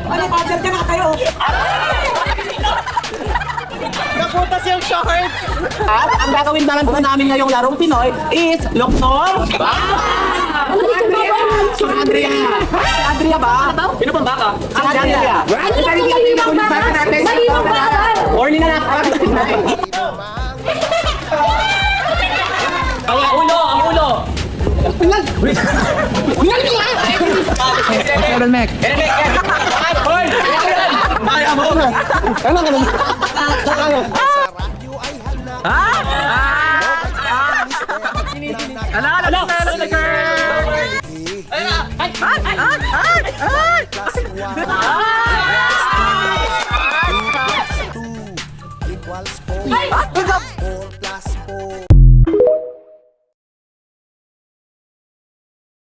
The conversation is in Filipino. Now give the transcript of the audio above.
Ano, pansel ka na kayo? Naputas yung shorts! At ang gagawin naman po namin ngayong larong Pinoy is Luxor. Si Andrea! Si Andrea ba? Sino bang baka? Si Andrea! Warning na lang! Ang ulo! Ang ulo! Meron, Mac. Hoy! Kaya mo! Ano ka naman? Ha? Ala, ala, ala!